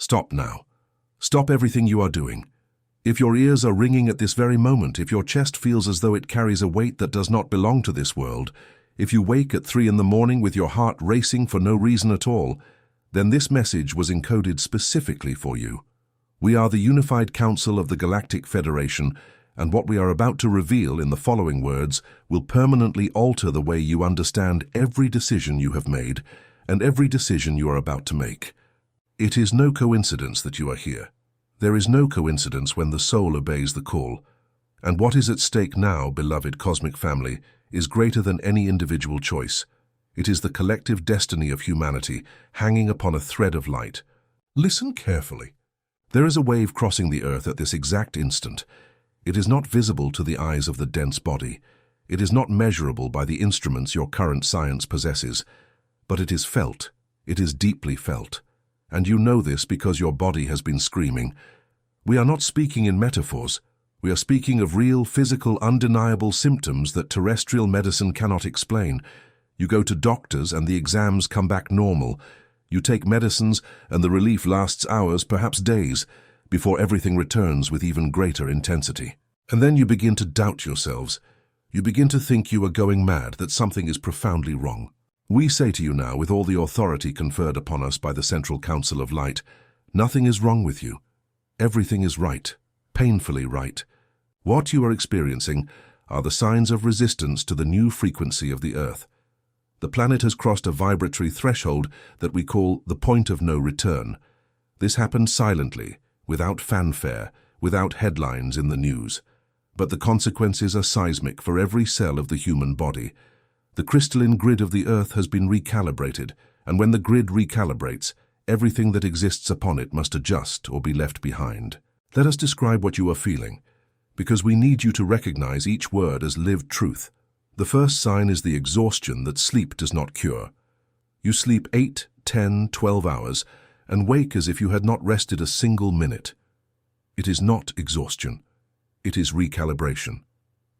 Stop now. Stop everything you are doing. If your ears are ringing at this very moment, if your chest feels as though it carries a weight that does not belong to this world, if you wake at 3 in the morning with your heart racing for no reason at all, then this message was encoded specifically for you. We are the unified council of the Galactic Federation, and what we are about to reveal in the following words will permanently alter the way you understand every decision you have made and every decision you are about to make. It is no coincidence that you are here. There is no coincidence when the soul obeys the call. And what is at stake now, beloved cosmic family, is greater than any individual choice. It is the collective destiny of humanity hanging upon a thread of light. Listen carefully. There is a wave crossing the earth at this exact instant. It is not visible to the eyes of the dense body. It is not measurable by the instruments your current science possesses. But it is felt. It is deeply felt. And you know this because your body has been screaming. We are not speaking in metaphors. We are speaking of real, physical, undeniable symptoms that terrestrial medicine cannot explain. You go to doctors and the exams come back normal. You take medicines and the relief lasts hours, perhaps days, before everything returns with even greater intensity. And then you begin to doubt yourselves. You begin to think you are going mad, that something is profoundly wrong. We say to you now, with all the authority conferred upon us by the Central Council of Light, nothing is wrong with you. Everything is right, painfully right. What you are experiencing are the signs of resistance to the new frequency of the Earth. The planet has crossed a vibratory threshold that we call the point of no return. This happened silently, without fanfare, without headlines in the news. But the consequences are seismic for every cell of the human body. The crystalline grid of the Earth has been recalibrated, and when the grid recalibrates, everything that exists upon it must adjust or be left behind. Let us describe what you are feeling, because we need you to recognize each word as lived truth. The first sign is the exhaustion that sleep does not cure. You sleep 8, 10, 12 hours, and wake as if you had not rested a single minute. It is not exhaustion. It is recalibration.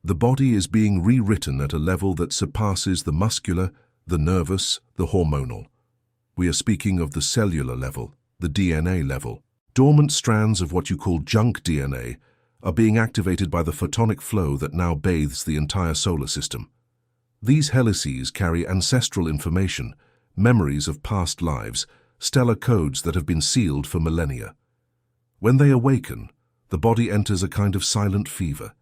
The body is being rewritten at a level that surpasses the muscular, the nervous, the hormonal. We are speaking of the cellular level, the DNA level. Dormant strands of what you call junk DNA are being activated by the photonic flow that now bathes the entire solar system. These helices carry ancestral information, memories of past lives, stellar codes that have been sealed for millennia. When they awaken, the body enters a kind of silent fever.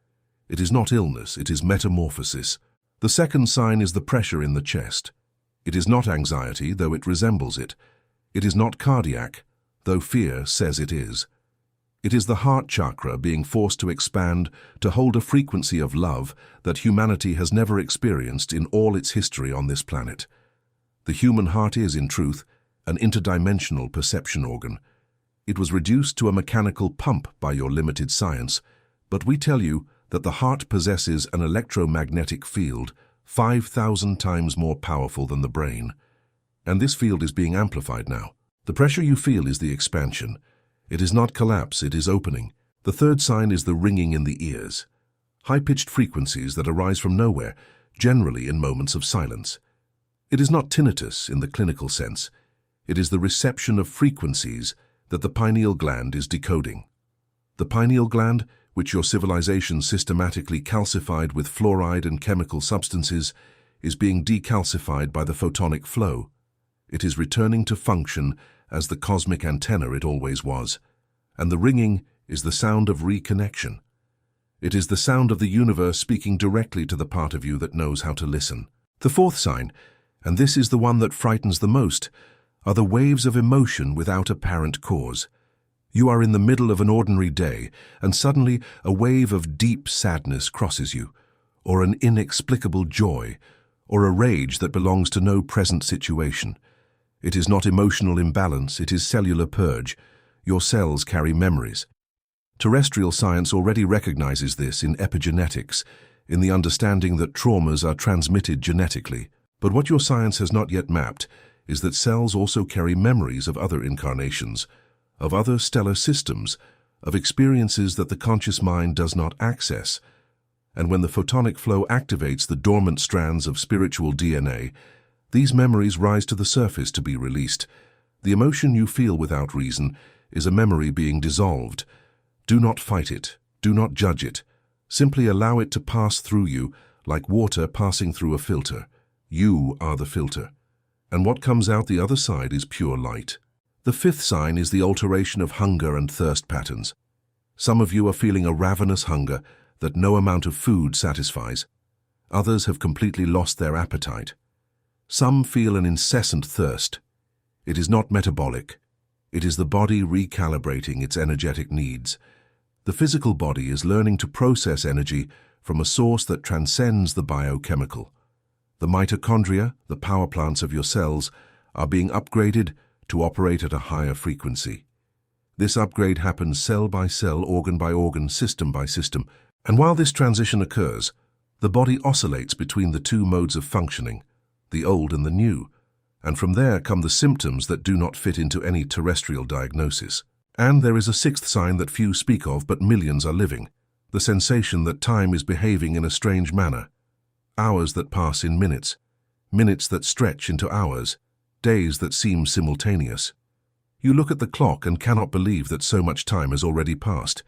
It is not illness, it is metamorphosis. The second sign is the pressure in the chest. It is not anxiety, though it resembles it. It is not cardiac, though fear says it is. It is the heart chakra being forced to expand to hold a frequency of love that humanity has never experienced in all its history on this planet. The human heart is, in truth, an interdimensional perception organ. It was reduced to a mechanical pump by your limited science, but we tell you that the heart possesses an electromagnetic field 5,000 times more powerful than the brain. And this field is being amplified now. The pressure you feel is the expansion. It is not collapse, it is opening. The third sign is the ringing in the ears. High-pitched frequencies that arise from nowhere, generally in moments of silence. It is not tinnitus in the clinical sense. It is the reception of frequencies that the pineal gland is decoding. The pineal gland, which your civilization systematically calcified with fluoride and chemical substances, is being decalcified by the photonic flow. It is returning to function as the cosmic antenna it always was, and the ringing is the sound of reconnection. It is the sound of the universe speaking directly to the part of you that knows how to listen. The fourth sign, and this is the one that frightens the most, are the waves of emotion without apparent cause. You are in the middle of an ordinary day, and suddenly a wave of deep sadness crosses you, or an inexplicable joy, or a rage that belongs to no present situation. It is not emotional imbalance, it is cellular purge. Your cells carry memories. Terrestrial science already recognizes this in epigenetics, in the understanding that traumas are transmitted genetically. But what your science has not yet mapped is that cells also carry memories of other incarnations, of other stellar systems, of experiences that the conscious mind does not access. And when the photonic flow activates the dormant strands of spiritual DNA, these memories rise to the surface to be released. The emotion you feel without reason is a memory being dissolved. Do not fight it. Do not judge it. Simply allow it to pass through you like water passing through a filter. You are the filter. And what comes out the other side is pure light. The fifth sign is the alteration of hunger and thirst patterns. Some of you are feeling a ravenous hunger that no amount of food satisfies. Others have completely lost their appetite. Some feel an incessant thirst. It is not metabolic. It is the body recalibrating its energetic needs. The physical body is learning to process energy from a source that transcends the biochemical. The mitochondria, the power plants of your cells, are being upgraded to operate at a higher frequency. This upgrade happens cell by cell, organ by organ, system by system, and while this transition occurs, the body oscillates between the two modes of functioning, the old and the new, and from there come the symptoms that do not fit into any terrestrial diagnosis. And there is a sixth sign that few speak of but millions are living, the sensation that time is behaving in a strange manner. Hours that pass in minutes, minutes that stretch into hours, days that seem simultaneous. You look at the clock and cannot believe that so much time has already passed.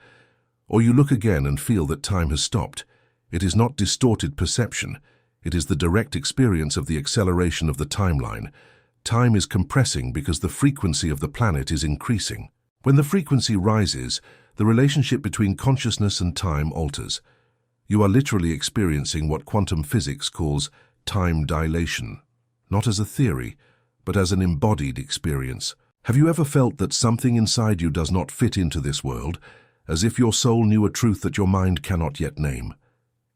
Or you look again and feel that time has stopped. It is not distorted perception. It is the direct experience of the acceleration of the timeline. Time is compressing because the frequency of the planet is increasing. When the frequency rises, the relationship between consciousness and time alters. You are literally experiencing what quantum physics calls time dilation, not as a theory, but as an embodied experience. Have you ever felt that something inside you does not fit into this world, as if your soul knew a truth that your mind cannot yet name?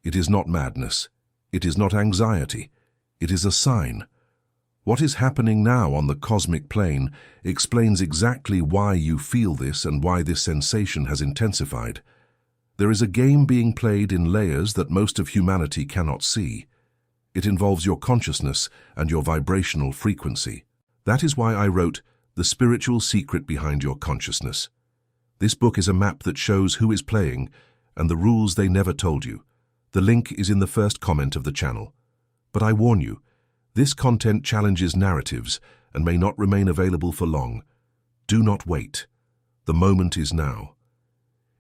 It is not madness. It is not anxiety. It is a sign. What is happening now on the cosmic plane explains exactly why you feel this and why this sensation has intensified. There is a game being played in layers that most of humanity cannot see. It involves your consciousness and your vibrational frequency. That is why I wrote The Spiritual Secret Behind Your Consciousness. This book is a map that shows who is playing and the rules they never told you. The link is in the first comment of the channel. But I warn you, this content challenges narratives and may not remain available for long. Do not wait. The moment is now.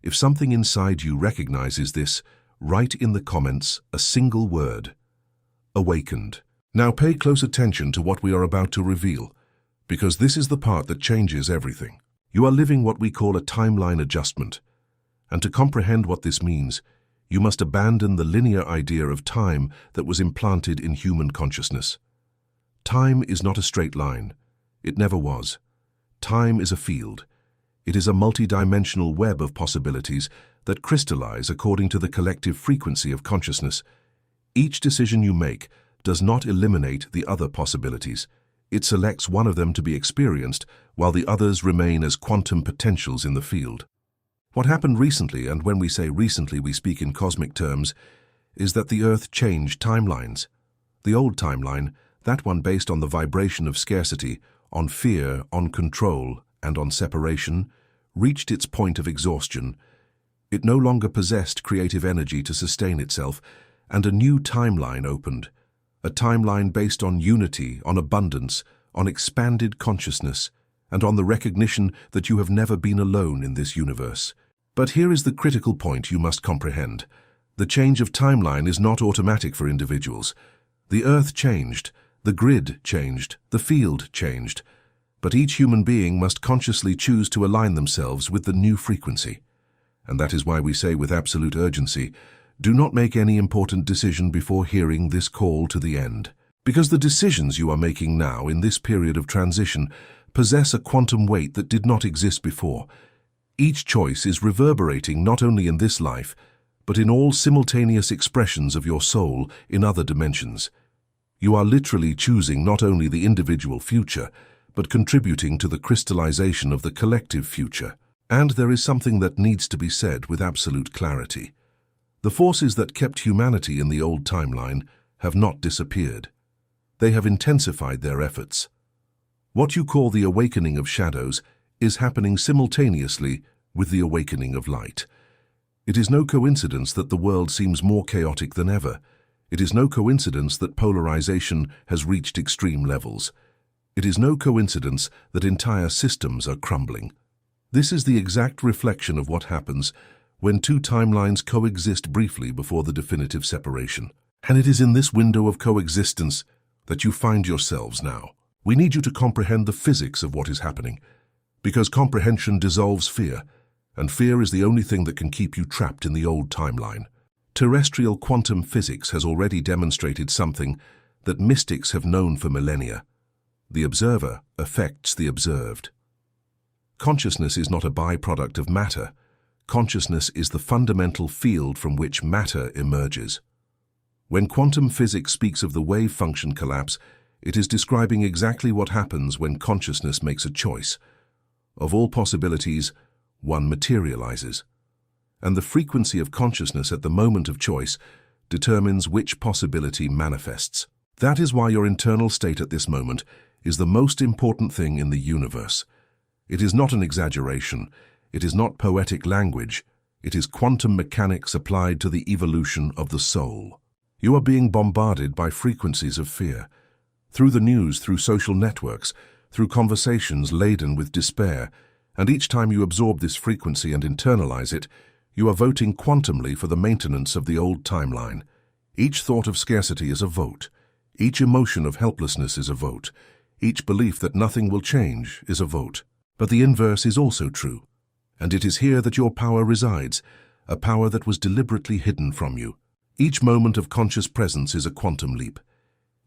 If something inside you recognizes this, write in the comments a single word: awakened. Now pay close attention to what we are about to reveal, because this is the part that changes everything. You are living what we call a timeline adjustment, and to comprehend what this means, you must abandon the linear idea of time that was implanted in human consciousness. Time is not a straight line. It never was. Time is a field. It is a multi-dimensional web of possibilities that crystallize according to the collective frequency of consciousness. Each decision you make does not eliminate the other possibilities. It selects one of them to be experienced, while the others remain as quantum potentials in the field. What happened recently, and when we say recently we speak in cosmic terms, is that the Earth changed timelines. The old timeline, that one based on the vibration of scarcity, on fear, on control, and on separation, reached its point of exhaustion. It no longer possessed creative energy to sustain itself, and a new timeline opened. A timeline based on unity, on abundance, on expanded consciousness, and on the recognition that you have never been alone in this universe. But here is the critical point you must comprehend. The change of timeline is not automatic for individuals. The Earth changed, the grid changed, the field changed, but each human being must consciously choose to align themselves with the new frequency. And that is why we say with absolute urgency, do not make any important decision before hearing this call to the end. Because the decisions you are making now in this period of transition possess a quantum weight that did not exist before. Each choice is reverberating not only in this life, but in all simultaneous expressions of your soul in other dimensions. You are literally choosing not only the individual future, but contributing to the crystallization of the collective future. And there is something that needs to be said with absolute clarity. The forces that kept humanity in the old timeline have not disappeared. They have intensified their efforts. What you call the awakening of shadows is happening simultaneously with the awakening of light. It is no coincidence that the world seems more chaotic than ever. It is no coincidence that polarization has reached extreme levels. It is no coincidence that entire systems are crumbling. This is the exact reflection of what happens when two timelines coexist briefly before the definitive separation. And it is in this window of coexistence that you find yourselves now. We need you to comprehend the physics of what is happening, because comprehension dissolves fear, and fear is the only thing that can keep you trapped in the old timeline. Terrestrial quantum physics has already demonstrated something that mystics have known for millennia. The observer affects the observed. Consciousness is not a byproduct of matter. Consciousness is the fundamental field from which matter emerges. When quantum physics speaks of the wave function collapse, it is describing exactly what happens when consciousness makes a choice. Of all possibilities, one materializes. And the frequency of consciousness at the moment of choice determines which possibility manifests. That is why your internal state at this moment is the most important thing in the universe. It is not an exaggeration. It is not poetic language. It is quantum mechanics applied to the evolution of the soul. You are being bombarded by frequencies of fear. Through the news, through social networks, through conversations laden with despair, and each time you absorb this frequency and internalize it, you are voting quantumly for the maintenance of the old timeline. Each thought of scarcity is a vote. Each emotion of helplessness is a vote. Each belief that nothing will change is a vote. But the inverse is also true. And it is here that your power resides, a power that was deliberately hidden from you. Each moment of conscious presence is a quantum leap.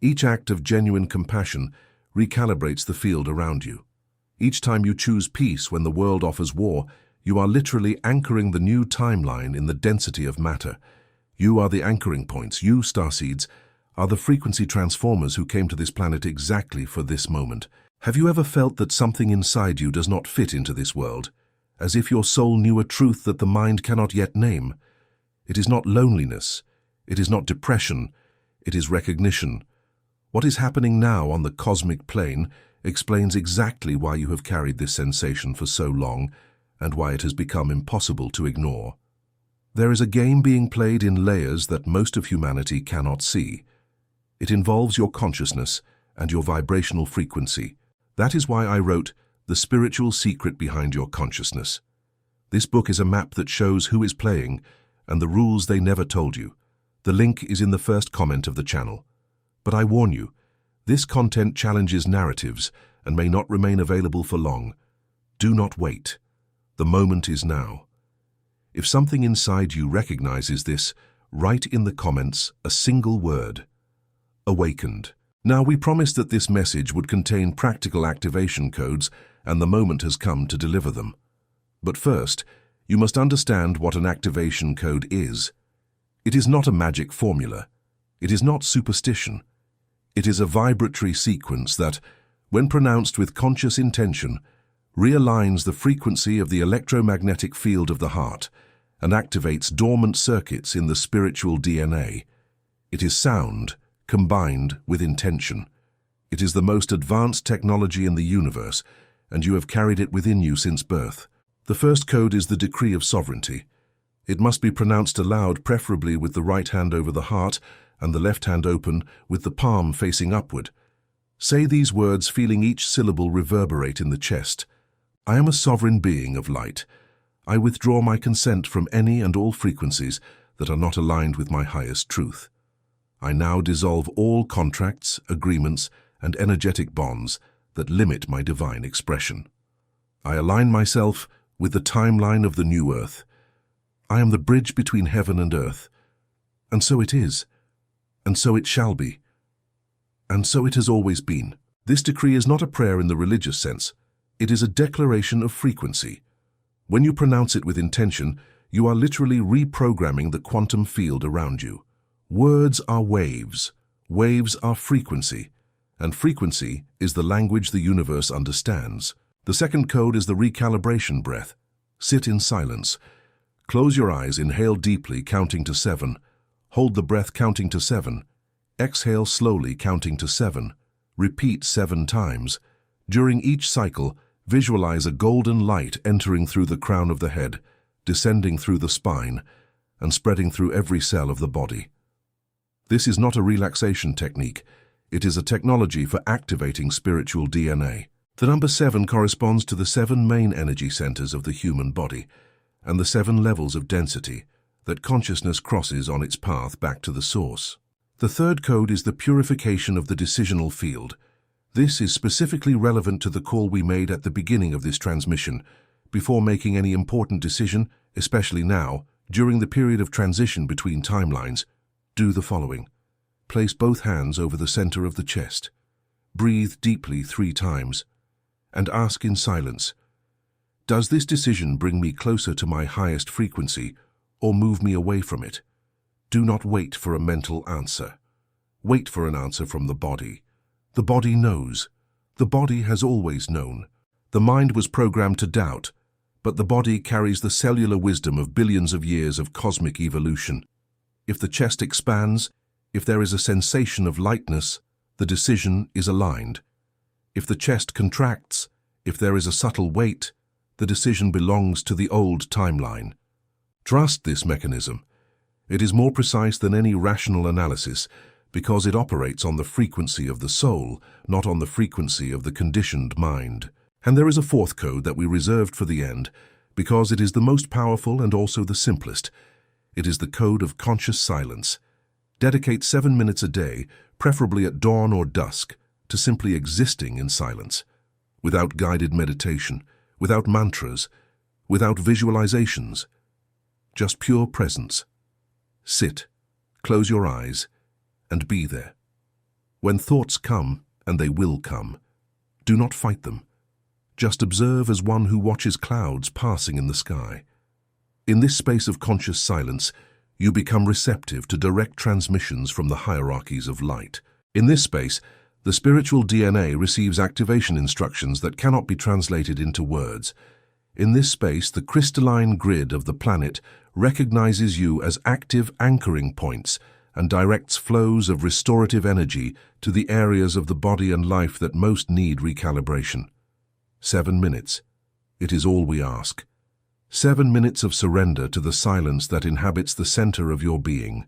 Each act of genuine compassion recalibrates the field around you. Each time you choose peace when the world offers war, you are literally anchoring the new timeline in the density of matter. You are the anchoring points. You, starseeds, are the frequency transformers who came to this planet exactly for this moment. Have you ever felt that something inside you does not fit into this world, as if your soul knew a truth that the mind cannot yet name? It is not loneliness. It is not depression. It is recognition. What is happening now on the cosmic plane explains exactly why you have carried this sensation for so long and why it has become impossible to ignore. There is a game being played in layers that most of humanity cannot see. It involves your consciousness and your vibrational frequency. That is why I wrote The Spiritual Secret Behind Your Consciousness. This book is a map that shows who is playing and the rules they never told you. The link is in the first comment of the channel. But I warn you, this content challenges narratives and may not remain available for long. Do not wait. The moment is now. If something inside you recognizes this, write in the comments a single word: awakened. Now, we promised that this message would contain practical activation codes, and the moment has come to deliver them. But first, you must understand what an activation code is. It is not a magic formula. It is not superstition. It is a vibratory sequence that, when pronounced with conscious intention, realigns the frequency of the electromagnetic field of the heart and activates dormant circuits in the spiritual DNA. It is sound, combined with intention. It is the most advanced technology in the universe, and you have carried it within you since birth. The first code is the decree of sovereignty. It must be pronounced aloud, preferably with the right hand over the heart and the left hand open, with the palm facing upward. Say these words, feeling each syllable reverberate in the chest. I am a sovereign being of light. I withdraw my consent from any and all frequencies that are not aligned with my highest truth. I now dissolve all contracts, agreements, and energetic bonds that limit my divine expression. I align myself with the timeline of the new earth. I am the bridge between heaven and earth. And so it is. And so it shall be. And so it has always been. This decree is not a prayer in the religious sense. It is a declaration of frequency. When you pronounce it with intention, you are literally reprogramming the quantum field around you. Words are waves. Waves are frequency. And frequency is the language the universe understands. The second code is the recalibration breath. Sit in silence. Close your eyes, inhale deeply, counting to 7. Hold the breath, counting to 7. Exhale slowly, counting to 7. Repeat 7 times. During each cycle, visualize a golden light entering through the crown of the head, descending through the spine, and spreading through every cell of the body. This is not a relaxation technique. It is a technology for activating spiritual DNA. The number 7 corresponds to the 7 main energy centers of the human body and the 7 levels of density that consciousness crosses on its path back to the source. The third code is the purification of the decisional field. This is specifically relevant to the call we made at the beginning of this transmission. Before making any important decision, especially now, during the period of transition between timelines, do the following. Place both hands over the center of the chest. Breathe deeply 3 times. And ask in silence, does this decision bring me closer to my highest frequency or move me away from it? Do not wait for a mental answer. Wait for an answer from the body. The body knows. The body has always known. The mind was programmed to doubt, but the body carries the cellular wisdom of billions of years of cosmic evolution. If the chest expands, if there is a sensation of lightness, the decision is aligned. If the chest contracts, if there is a subtle weight, the decision belongs to the old timeline. Trust this mechanism. It is more precise than any rational analysis because it operates on the frequency of the soul, not on the frequency of the conditioned mind. And there is a fourth code that we reserved for the end because it is the most powerful and also the simplest. It is the code of conscious silence. Dedicate 7 minutes a day, preferably at dawn or dusk, to simply existing in silence, without guided meditation, without mantras, without visualizations, just pure presence. Sit, close your eyes, and be there. When thoughts come, and they will come, do not fight them. Just observe as one who watches clouds passing in the sky. In this space of conscious silence, you become receptive to direct transmissions from the hierarchies of light. In this space, the spiritual DNA receives activation instructions that cannot be translated into words. In this space, the crystalline grid of the planet recognizes you as active anchoring points and directs flows of restorative energy to the areas of the body and life that most need recalibration. 7 minutes. It is all we ask. 7 minutes of surrender to the silence that inhabits the center of your being.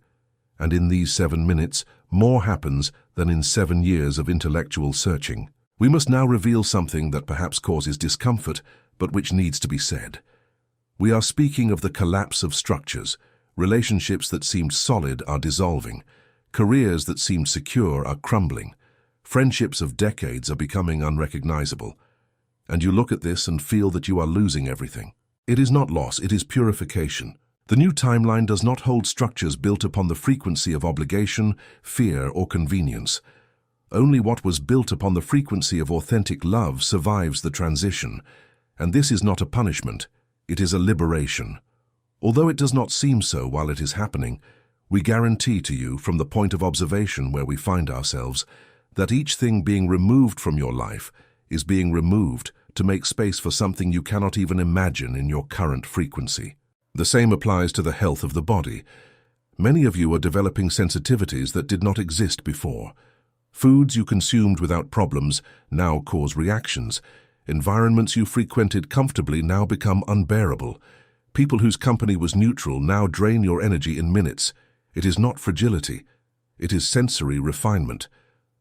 And in these 7 minutes, more happens than in 7 years of intellectual searching. We must now reveal something that perhaps causes discomfort, but which needs to be said. We are speaking of the collapse of structures. Relationships that seemed solid are dissolving. Careers that seemed secure are crumbling. Friendships of decades are becoming unrecognizable. And you look at this and feel that you are losing everything. It is not loss, it is purification. The new timeline does not hold structures built upon the frequency of obligation, fear, or convenience. Only what was built upon the frequency of authentic love survives the transition. And this is not a punishment, it is a liberation. Although it does not seem so while it is happening, we guarantee to you from the point of observation where we find ourselves that each thing being removed from your life is being removed to make space for something you cannot even imagine in your current frequency. The same applies to the health of the body. Many of you are developing sensitivities that did not exist before. Foods you consumed without problems now cause reactions. Environments you frequented comfortably now become unbearable. People whose company was neutral now drain your energy in minutes. It is not fragility. It is sensory refinement.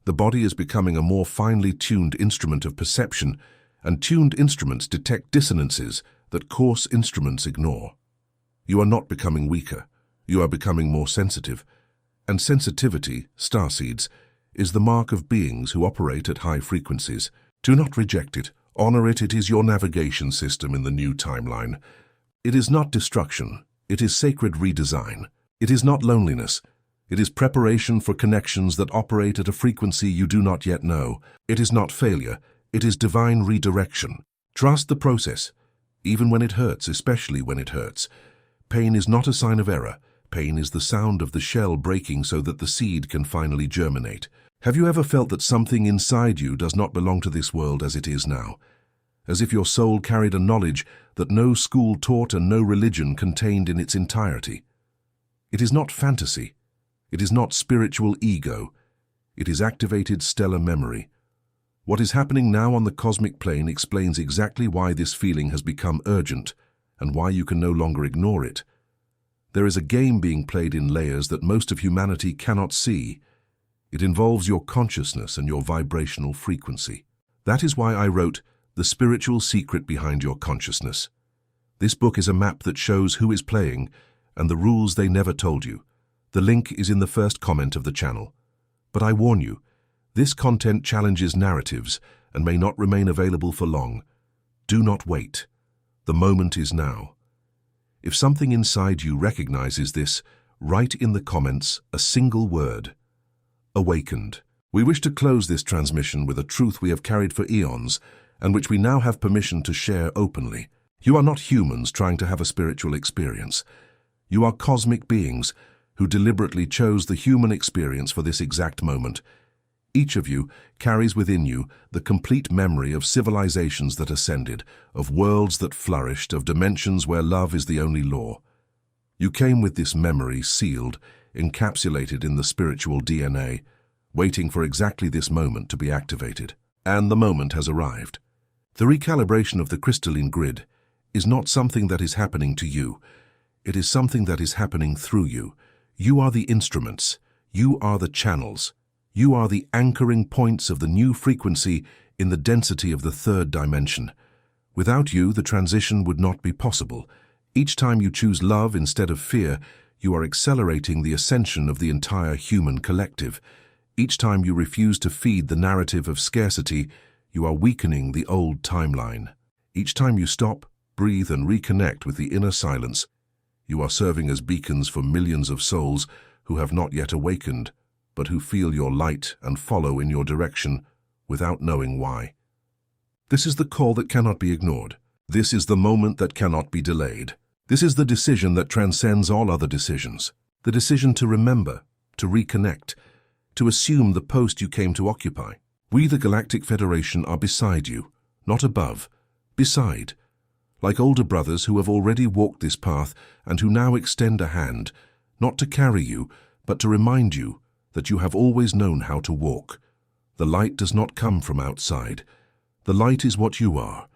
The body is becoming a more finely tuned instrument of perception, and tuned instruments detect dissonances that coarse instruments ignore. You are not becoming weaker. You are becoming more sensitive. And sensitivity, starseeds, is the mark of beings who operate at high frequencies. Do not reject it. Honor it. It is your navigation system in the new timeline. It is not destruction. It is sacred redesign. It is not loneliness. It is preparation for connections that operate at a frequency you do not yet know. It is not failure. It is divine redirection. Trust the process, even when it hurts, especially when it hurts. Pain is not a sign of error. Pain is the sound of the shell breaking so that the seed can finally germinate. Have you ever felt that something inside you does not belong to this world as it is now? As if your soul carried a knowledge that no school taught and no religion contained in its entirety. It is not fantasy. It is not spiritual ego. It is activated stellar memory. What is happening now on the cosmic plane explains exactly why this feeling has become urgent and why you can no longer ignore it. There is a game being played in layers that most of humanity cannot see. It involves your consciousness and your vibrational frequency. That is why I wrote The Spiritual Secret Behind Your Consciousness. This book is a map that shows who is playing and the rules they never told you. The link is in the first comment of the channel. But I warn you, this content challenges narratives and may not remain available for long. Do not wait. The moment is now. If something inside you recognizes this, write in the comments a single word: awakened. We wish to close this transmission with a truth we have carried for eons and which we now have permission to share openly. You are not humans trying to have a spiritual experience. You are cosmic beings who deliberately chose the human experience for this exact moment. Each of you carries within you the complete memory of civilizations that ascended, of worlds that flourished, of dimensions where love is the only law. You came with this memory sealed, encapsulated in the spiritual DNA, waiting for exactly this moment to be activated. And the moment has arrived. The recalibration of the crystalline grid is not something that is happening to you. It is something that is happening through you. You are the instruments. You are the channels. You are the anchoring points of the new frequency in the density of the third dimension. Without you, the transition would not be possible. Each time you choose love instead of fear, you are accelerating the ascension of the entire human collective. Each time you refuse to feed the narrative of scarcity, you are weakening the old timeline. Each time you stop, breathe, and reconnect with the inner silence, you are serving as beacons for millions of souls who have not yet awakened, but who feel your light and follow in your direction without knowing why. This is the call that cannot be ignored. This is the moment that cannot be delayed. This is the decision that transcends all other decisions. The decision to remember, to reconnect, to assume the post you came to occupy. We, the Galactic Federation, are beside you, not above, beside. Like older brothers who have already walked this path and who now extend a hand, not to carry you, but to remind you that you have always known how to walk. The light does not come from outside. The light is what you are,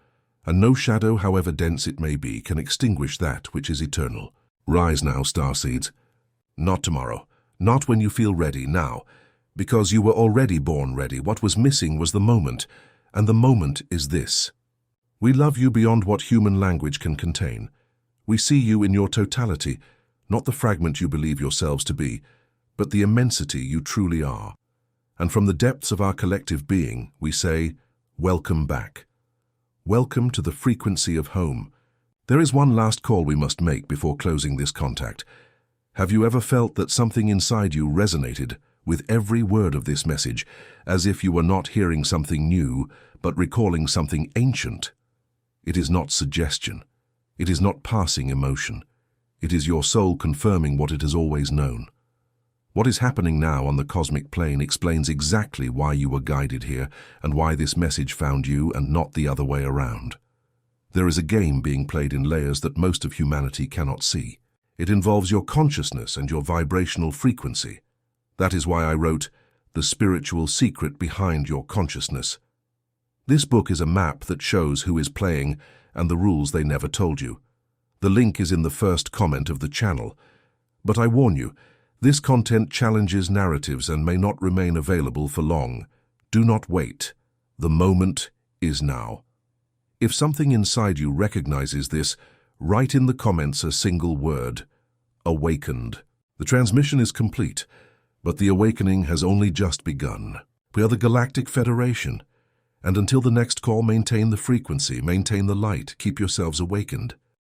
and no shadow, however dense it may be, can extinguish that which is eternal. Rise now, starseeds. Not tomorrow, not when you feel ready, now, because you were already born ready. What was missing was the moment, and the moment is this. We love you beyond what human language can contain. We see you in your totality, not the fragment you believe yourselves to be, but the immensity you truly are. And from the depths of our collective being, we say, welcome back. Welcome to the frequency of home. There is one last call we must make before closing this contact. Have you ever felt that something inside you resonated with every word of this message, as if you were not hearing something new, but recalling something ancient? It is not suggestion. It is not passing emotion. It is your soul confirming what it has always known. What is happening now on the cosmic plane explains exactly why you were guided here and why this message found you and not the other way around. There is a game being played in layers that most of humanity cannot see. It involves your consciousness and your vibrational frequency. That is why I wrote The Spiritual Secret Behind Your Consciousness. This book is a map that shows who is playing and the rules they never told you. The link is in the first comment of the channel. But I warn you, this content challenges narratives and may not remain available for long. Do not wait. The moment is now. If something inside you recognizes this, write in the comments a single word: awakened. The transmission is complete, but the awakening has only just begun. We are the Galactic Federation, and until the next call, maintain the frequency, maintain the light, keep yourselves awakened.